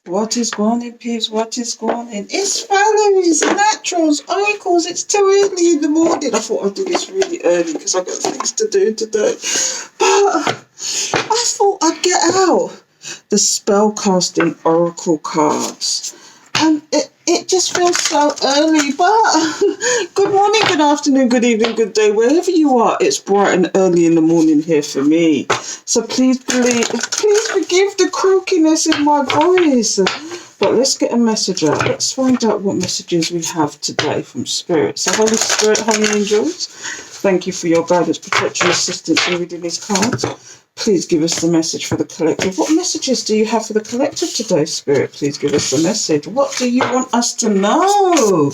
What is going on, peeps? What is going on? It's Valerie's Naturals Oracles. It's too early in the morning. I thought I'd do this really early because I've got things to do today. But I thought I'd get out the spellcasting Oracle cards. And it just feels so early. But good morning, good afternoon, good evening, good day. Wherever you are, it's bright and early in the morning here for me. So please forgive the croakiness in my voice. But let's get a message out. Let's find out what messages we have today from Spirit. So Holy Spirit, Holy Angels, thank you for your guidance, protection, assistance in reading these cards. Please give us the message for the collective. What messages do you have for the collective today, Spirit? Please give us the message. What do you want us to know?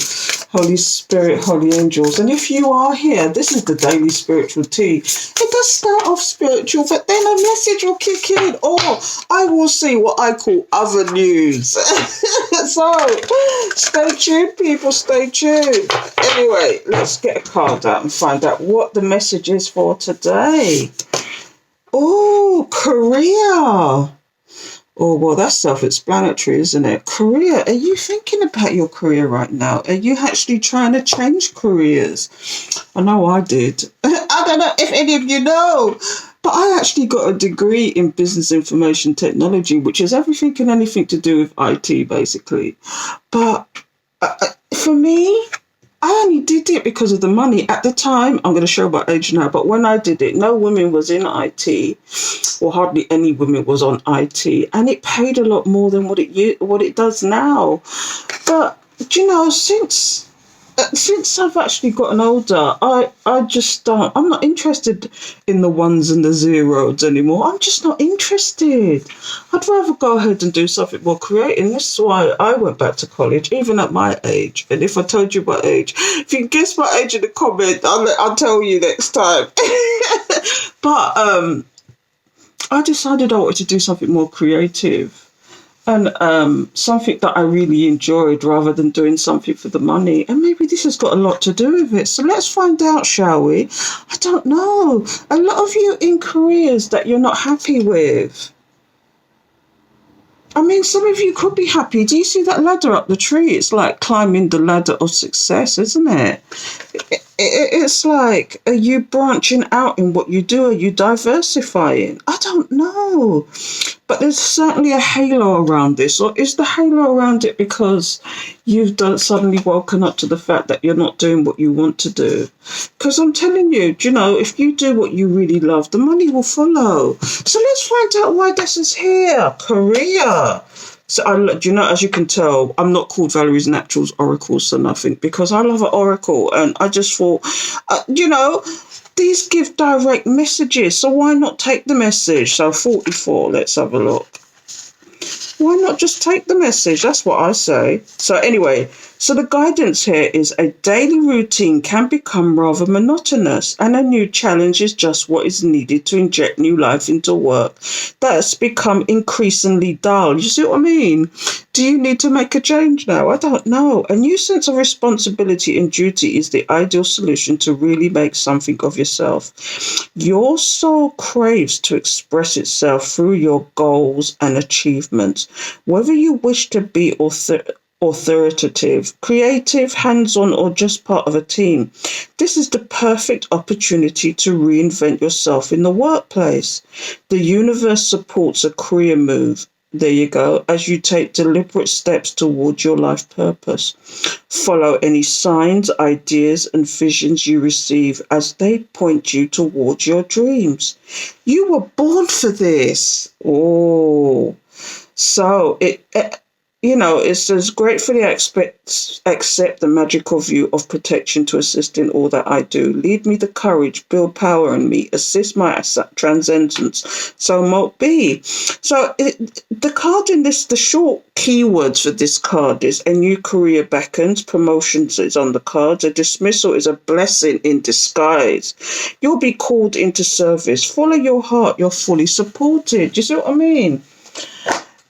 Holy Spirit, Holy Angels. And if you are here, this is the daily spiritual tea. It does start off spiritual, but then a message will kick in. Or I will see what I call other news. So stay tuned, people. Stay tuned. Anyway, let's get a card out and find out what the message is for today. Oh, career. Oh, well, that's self-explanatory, isn't it? Career. Are you thinking about your career right now? Are you actually trying to change careers? I know I did. I don't know if any of you know, but I actually got a degree in business information technology, which is everything and anything to do with IT, basically. But for me, I only did it because of the money. At the time, I'm going to show my age now, but when I did it, no women was in IT, or hardly any women was on IT, and it paid a lot more than what it does now. But, you know, since I've actually gotten older, I just don't, I'm not interested in the ones and the zeros anymore. I'm just not interested. I'd rather go ahead and do something more creative. This is why I went back to college, even at my age. And if I told you my age, if you can guess my age in the comment, I'll tell you next time. But I decided I wanted to do something more creative. And something that I really enjoyed rather than doing something for the money. And maybe this has got a lot to do with it. So let's find out, shall we? I don't know. A lot of you in careers that you're not happy with. I mean, some of you could be happy. Do you see that ladder up the tree? It's like climbing the ladder of success, isn't it? It's like, are you branching out in what you do? Are you diversifying? I don't know. But there's certainly a halo around this. Or is the halo around it because you've suddenly woken up to the fact that you're not doing what you want to do? Because I'm telling you, you know, if you do what you really love, the money will follow. So let's find out why this is here. Career. So, you know, as you can tell, I'm not called Valerie's Naturals Oracles for nothing, because I love an oracle. And I just thought, you know, these give direct messages. So why not take the message? So 44, let's have a look. Why not just take the message? That's what I say. So anyway, so the guidance here is a daily routine can become rather monotonous, and a new challenge is just what is needed to inject new life into work that's become increasingly dull. You see what I mean? Do you need to make a change now? I don't know. A new sense of responsibility and duty is the ideal solution to really make something of yourself. Your soul craves to express itself through your goals and achievements. Whether you wish to be authoritative, creative, hands-on, or just part of a team, this is the perfect opportunity to reinvent yourself in the workplace. The universe supports a career move. There you go. As you take deliberate steps towards your life purpose, follow any signs, ideas, and visions you receive as they point you towards your dreams. You were born for this. Oh, so you know, it says, gratefully accept the magical view of protection to assist in all that I do. Lead me the courage, build power in me, assist my transcendence. So mote be. So the card in this, the short keywords for this card is a new career beckons, promotions is on the cards, a dismissal is a blessing in disguise. You'll be called into service. Follow your heart, you're fully supported. Do you see what I mean?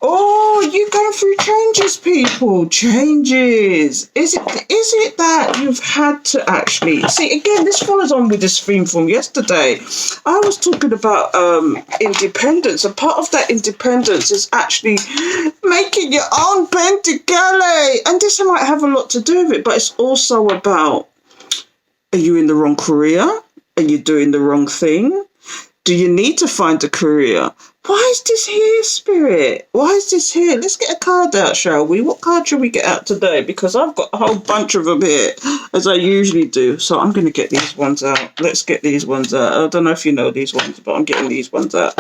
Oh, you going through changes, people. Changes. Is it that you've had to actually see again? This follows on with this theme from yesterday. I was talking about independence, and part of that independence is actually making your own penticale. And this might have a lot to do with it, but it's also about: are you in the wrong career? Are you doing the wrong thing? Do you need to find a career? Why is this here, Spirit? Why is this here? Let's get a card out, shall we? What card should we get out today? Because I've got a whole bunch of them here, as I usually do. So I'm going to get these ones out. Let's get these ones out. I don't know if you know these ones, but I'm getting these ones out.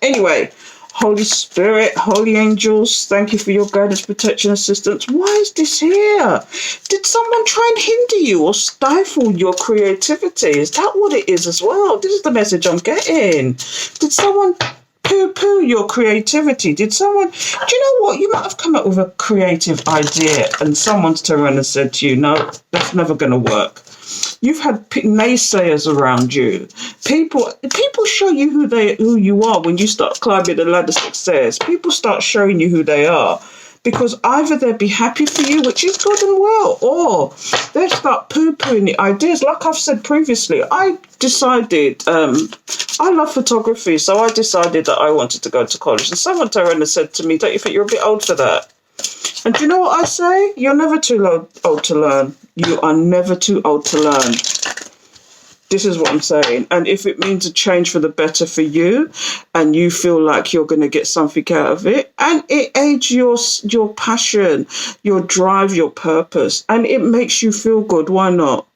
Anyway, Holy Spirit, Holy Angels, thank you for your guidance, protection, assistance. Why is this here? Did someone try and hinder you or stifle your creativity? Is that what it is as well? This is the message I'm getting. Did someone poo-poo your creativity? Did someone... Do you know what? You might have come up with a creative idea and someone's turned around and said to you, no, that's never going to work. You've had naysayers around you. People show you who you are when you start climbing the ladder of success. People start showing you who they are, because either they'll be happy for you, which is good and well, or they start poo-pooing the ideas. Like I've said previously, I decided, I love photography, so I decided that I wanted to go to college. And someone turned around and said to me, don't you think you're a bit old for that? And do you know what I say? You're never too old to learn. You are never too old to learn. This is what I'm saying. And if it means a change for the better for you, and you feel like you're going to get something out of it, and it aids your passion, your drive, your purpose, and it makes you feel good, why not?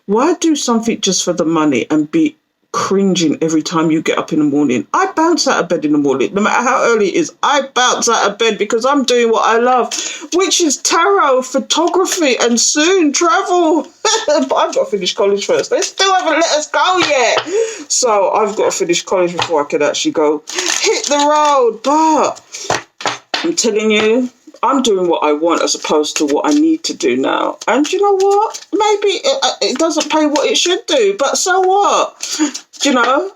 Why do something just for the money and be cringing every time you get up in the morning? I bounce out of bed in the morning, no matter how early it is. I bounce out of bed because I'm doing what I love, which is tarot, photography, and soon travel. But I've got to finish college first. They still haven't let us go yet, so I've got to finish college before I can actually go hit the road. But I'm telling you, I'm doing what I want as opposed to what I need to do now. And you know what? Maybe it doesn't pay what it should do, but so what? You know,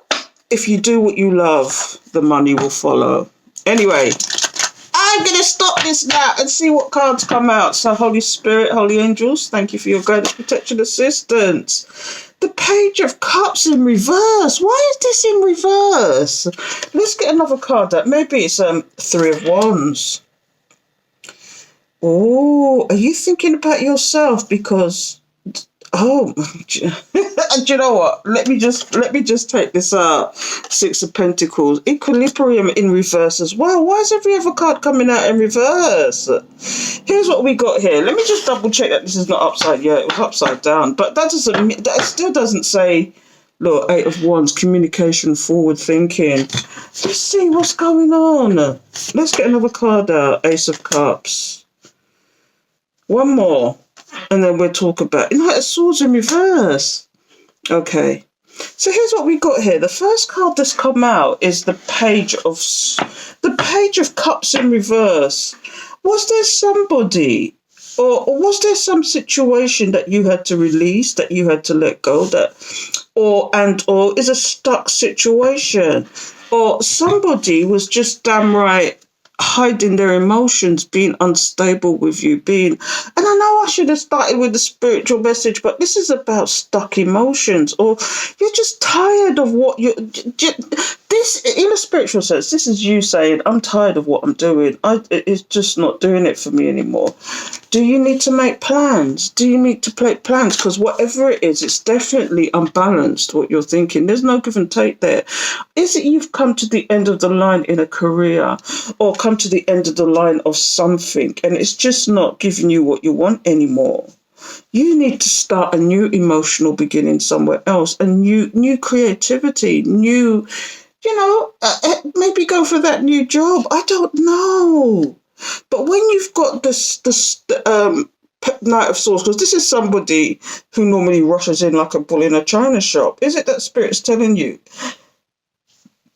if you do what you love, the money will follow. Anyway, I'm going to stop this now and see what cards come out. So Holy Spirit, Holy Angels, thank you for your guidance, protection, assistance. The Page of Cups in reverse. Why is this in reverse? Let's get another card out. Maybe it's Three of Wands. Oh, are you thinking about yourself? Because, oh, and you know what? Let me just take this out. Six of Pentacles, Equilibrium in reverse as well. Why is every other card coming out in reverse? Here's what we got here. Let me just double check that this is not upside. Yeah, it was upside down, but that still doesn't say. Look, Eight of Wands, communication, forward thinking. Let's see what's going on. Let's get another card out. Ace of Cups. One more, and then we'll talk about Knight of Swords in reverse. Okay, so here's what we got here. The first card that's come out is the Page of Cups in reverse. Was there somebody, or was there some situation that you had to release, that you had to let go, or is a stuck situation, or somebody was just damn right hiding their emotions, being unstable with you, and I know I should have started with the spiritual message, but this is about stuck emotions, or you're just tired of what this, in a spiritual sense, this is you saying, I'm tired of what I'm doing. It's just not doing it for me anymore. Do you need to make plans? Do you need to make plans? Because whatever it is, it's definitely unbalanced, what you're thinking. There's no give and take there. Is it you've come to the end of the line in a career, or come to the end of the line of something, and it's just not giving you what you want anymore? You need to start a new emotional beginning somewhere else, a new creativity, new, maybe go for that new job. I don't know. But when you've got this Knight of Swords, because this is somebody who normally rushes in like a bull in a china shop, is it that Spirit's telling you?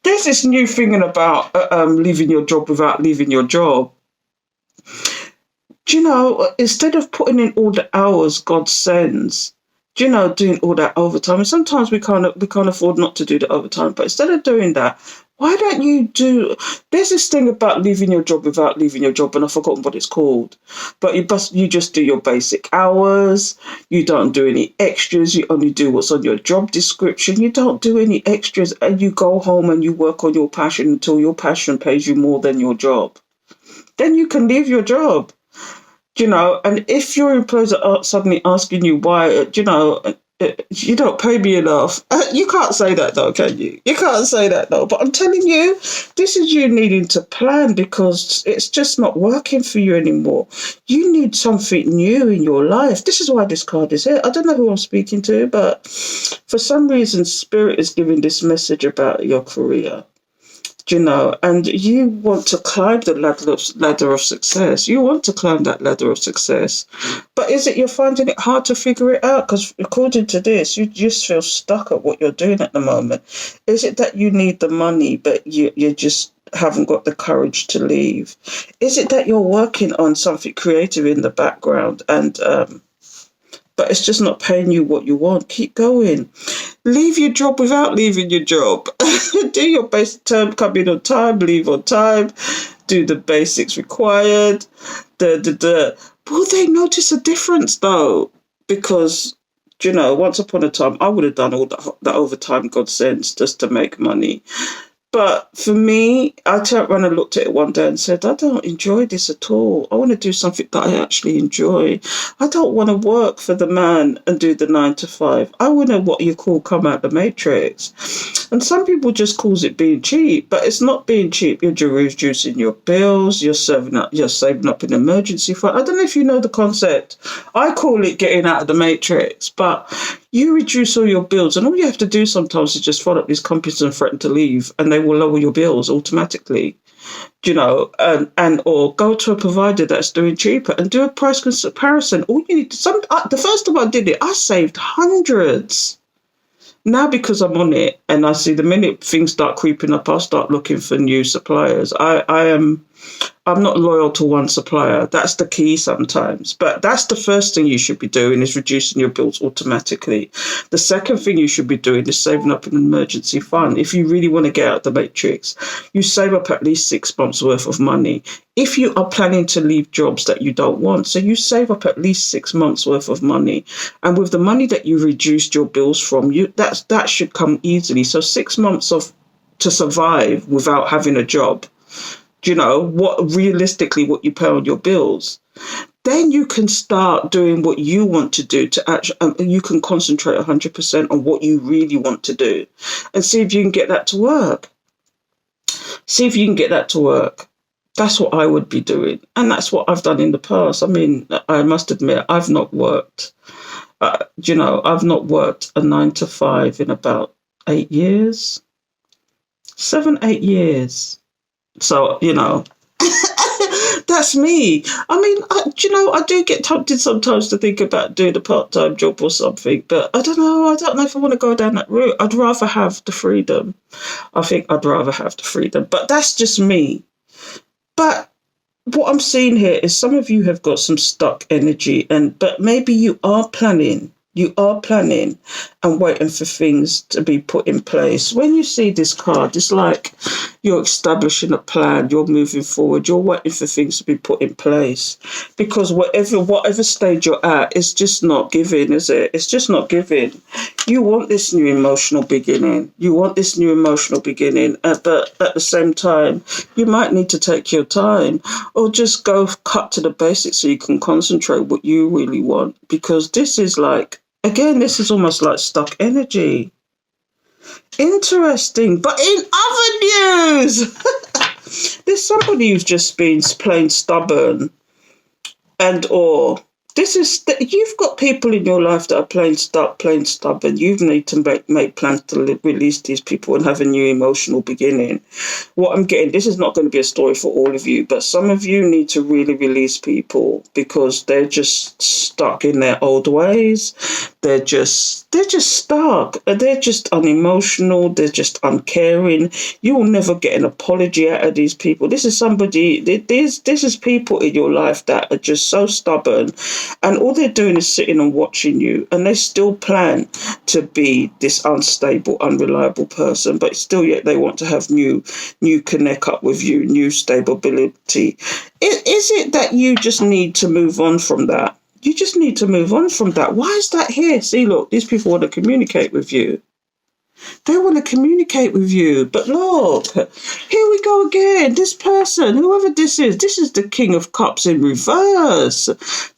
There's this new thing about leaving your job without leaving your job. Do you know, instead of putting in all the hours God sends, doing all that overtime, and sometimes we can't afford not to do the overtime, but instead of doing that, Why don't you do... There's this thing about leaving your job without leaving your job, and I've forgotten what it's called. But you just do your basic hours. You don't do any extras. You only do what's on your job description. You don't do any extras, and you go home and you work on your passion until your passion pays you more than your job. Then you can leave your job. And if your employers are suddenly asking you why, you don't pay me enough. You can't say that though, can you? You can't say that though. But I'm telling you, this is you needing to plan because it's just not working for you anymore. You need something new in your life. This is why this card is here. I don't know who I'm speaking to, but for some reason, Spirit is giving this message about your career. And you want to climb the ladder of success. You want to climb that ladder of success. But is it you're finding it hard to figure it out? Because according to this, you just feel stuck at what you're doing at the moment. Is it that you need the money, but you just haven't got the courage to leave? Is it that you're working on something creative in the background and but it's just not paying you what you want? Keep going. Leave your job without leaving your job. Do your basic term, come in on time, leave on time, do the basics required. Will they notice a difference though? Because, once upon a time, I would have done all that overtime God sends just to make money. But for me, I turned around and looked at it one day and said, I don't enjoy this at all. I want to do something that I actually enjoy. I don't want to work for the man and do the 9 to 5. I want to, what you call, come out the matrix. And some people just calls it being cheap, but it's not being cheap. You're reducing your bills. You're saving up an emergency fund. I don't know if you know the concept. I call it getting out of the matrix, but you reduce all your bills, and all you have to do sometimes is just phone up these companies and threaten to leave, and they will lower your bills automatically, and or go to a provider that's doing cheaper and do a price comparison. All you need the first time I did it, I saved hundreds. Now, because I'm on it and I see the minute things start creeping up, I'll start looking for new suppliers. I'm not loyal to one supplier. That's the key sometimes. But that's the first thing you should be doing, is reducing your bills automatically. The second thing you should be doing is saving up an emergency fund. If you really want to get out of the matrix, you save up at least 6 months worth of money. If you are planning to leave jobs that you don't want, so you save up at least 6 months worth of money. And with the money that you reduced your bills from, that should come easily. So 6 months to survive without having a job. What you pay on your bills. Then you can start doing what you want to do to actually, you can concentrate 100% on what you really want to do and see if you can get that to work. That's what I would be doing. And that's what I've done in the past. I mean, I must admit, I've not worked, I've not worked a 9 to 5 in about 8 years, 7-8 years. So, that's me. I mean, I do get tempted sometimes to think about doing a part-time job or something, but I don't know if I want to go down that route. I'd rather have the freedom. I think I'd rather have the freedom, but that's just me. But what I'm seeing here is some of you have got some stuck energy, but maybe you are planning and waiting for things to be put in place. When you see this card, it's like you're establishing a plan, you're moving forward, you're waiting for things to be put in place. Because whatever stage you're at, it's just not giving, is it? It's just not giving. You want this new emotional beginning. But at the same time, you might need to take your time or just go cut to the basics so you can concentrate what you really want. Because this is this is almost like stuck energy. Interesting. But in other news, there's somebody who's just been plain stubborn you've got people in your life that are plain stubborn. You need to make plans to release these people and have a new emotional beginning. What I'm getting, this is not going to be a story for all of you, but some of you need to really release people because they're just stuck in their old ways. they're just stuck. They're just unemotional. They're just uncaring. You will never get an apology out of these people. This is this is people in your life that are just so stubborn, and all they're doing is sitting and watching you, and they still plan to be this unstable, unreliable person, but still yet they want to have new connect up with you, new stability. Is it that you just need to move on from that? You just need to move on from that. Why is that here? See, look, these people want to communicate with you. They want to communicate with you. But look, here we go again. This person, whoever this is the King of Cups in reverse.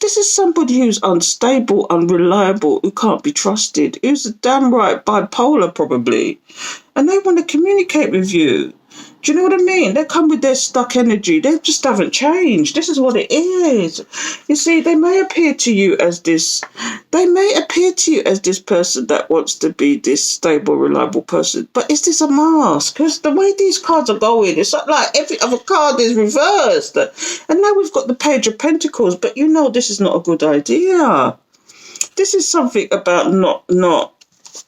This is somebody who's unstable, unreliable, who can't be trusted, who's damn right bipolar probably. And they want to communicate with you. Do you know what I mean? They come with their stuck energy. They just haven't changed. This is what it is. You see, they may appear to you as this person that wants to be this stable, reliable person. But is this a mask? Because the way these cards are going, it's not like every other card is reversed. And now we've got the Page of Pentacles, but you know this is not a good idea. This is something about not.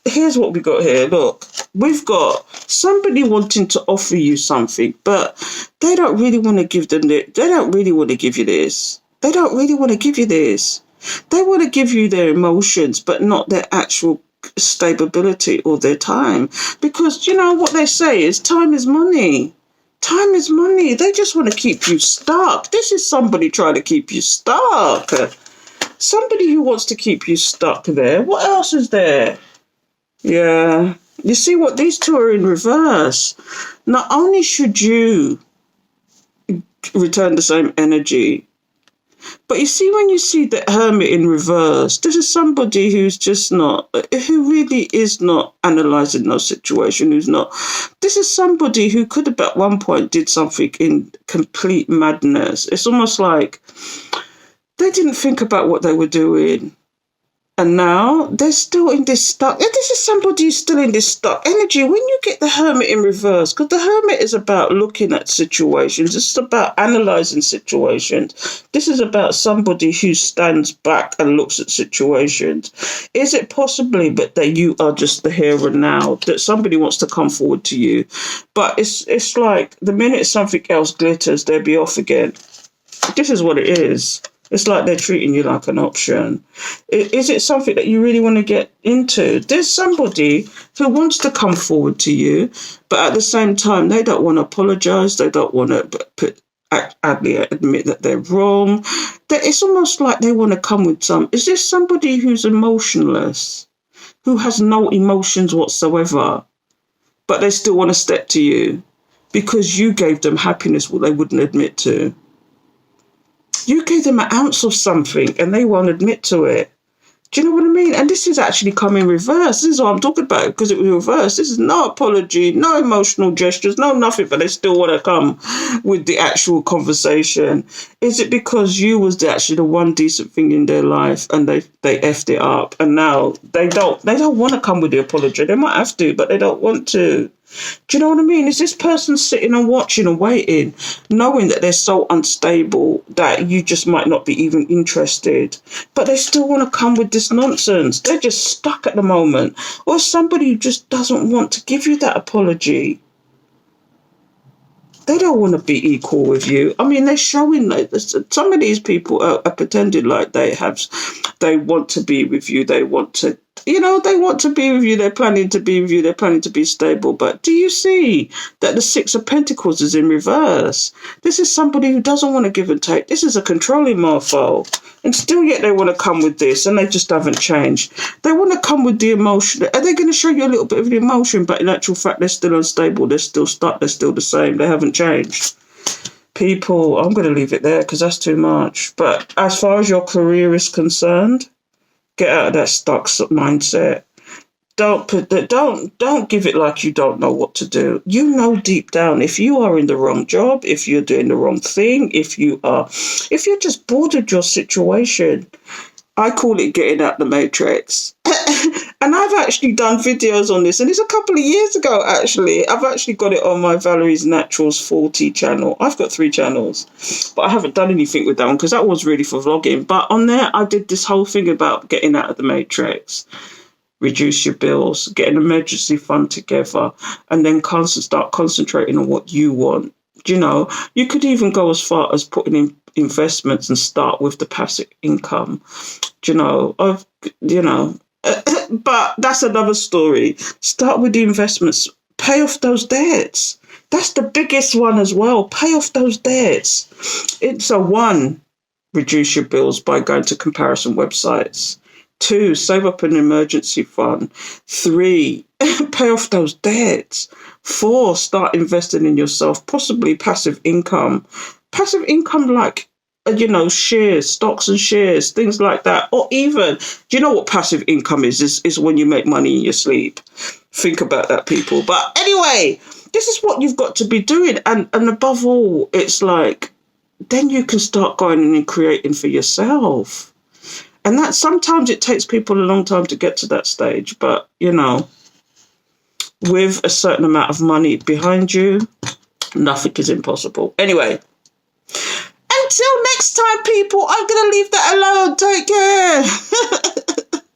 Here's what we got here. Look, we've got somebody wanting to offer you something, but they don't really want to give them. They don't really want to give you this. They don't really want to give you this. They want to give you their emotions, but not their actual stability or their time. Because you know what they say is time is money. Time is money. They just want to keep you stuck. This is somebody trying to keep you stuck. Somebody who wants to keep you stuck there. What else is there? Yeah. You see what? These two are in reverse. Not only should you return the same energy, but you see, when you see the Hermit in reverse, this is somebody who's just not, who really is not analysing no situation, this is somebody who could have at one point did something in complete madness. It's almost like they didn't think about what they were doing. And now they're still in this stuck. This is somebody who's still in this stuck energy. When you get the Hermit in reverse, because the Hermit is about looking at situations, it's about analysing situations. This is about somebody who stands back and looks at situations. Is it possibly but that you are just the here and now, that somebody wants to come forward to you, but it's like the minute something else glitters, they'll be off again. This is what it is. It's like they're treating you like an option. Is it something that you really want to get into? There's somebody who wants to come forward to you, but at the same time, they don't want to apologise. They don't want to admit that they're wrong. It's almost like they want to come with some. Is this somebody who's emotionless, who has no emotions whatsoever, but they still want to step to you because you gave them happiness what they wouldn't admit to? You gave them an ounce of something and they won't admit to it. Do you know what I mean? And this is actually come in reverse. This is what I'm talking about, because it was reversed. This is no apology, no emotional gestures, no nothing, but they still want to come with the actual conversation. Is it because you was actually the one decent thing in their life and they effed it up, and now they don't want to come with the apology? They might have to, but they don't want to. Do you know what I mean? Is this person sitting and watching and waiting, knowing that they're so unstable that you just might not be even interested, but they still want to come with this nonsense? They're just stuck at the moment. Or somebody who just doesn't want to give you that apology. They don't want to be equal with you. I mean, they're showing that some of these people are pretending like they want to be with you. They want to be with you. They're planning to be with you. They're planning to be stable. But do you see that the Six of Pentacles is in reverse? This is somebody who doesn't want to give and take. This is a controlling morpho. And still yet they want to come with this, and they just haven't changed. They want to come with the emotion. Are they going to show you a little bit of the emotion? But in actual fact, they're still unstable. They're still stuck. They're still the same. They haven't changed. People, I'm going to leave it there because that's too much. But as far as your career is concerned, get out of that stuck mindset. Don't give it like you don't know what to do. You know deep down if you are in the wrong job, if you're doing the wrong thing, if you're just bored of your situation, I call it getting out the matrix. And I've actually done videos on this, and it's a couple of years ago, actually. I've actually got it on my Valerie's Naturals 40 channel. I've got 3 channels, but I haven't done anything with that one because that was really for vlogging. But on there, I did this whole thing about getting out of the matrix, reduce your bills, get an emergency fund together, and then start concentrating on what you want. You know, you could even go as far as putting in investments and start with the passive income. But that's another story. Start with the investments. Pay off those debts. That's the biggest one as well. Pay off those debts. It's a 1, reduce your bills by going to comparison websites. 2, save up an emergency fund. 3, pay off those debts. 4, start investing in yourself, possibly passive income. Passive income like, shares, stocks and shares, things like that. Or even, do you know what passive income is? Is when you make money in your sleep. Think about that, people. But anyway, this is what you've got to be doing. And above all, it's like, then you can start going in and creating for yourself. And that sometimes it takes people a long time to get to that stage. But, with a certain amount of money behind you, nothing is impossible. Anyway, until next time, people, I'm going to leave that alone. Take care.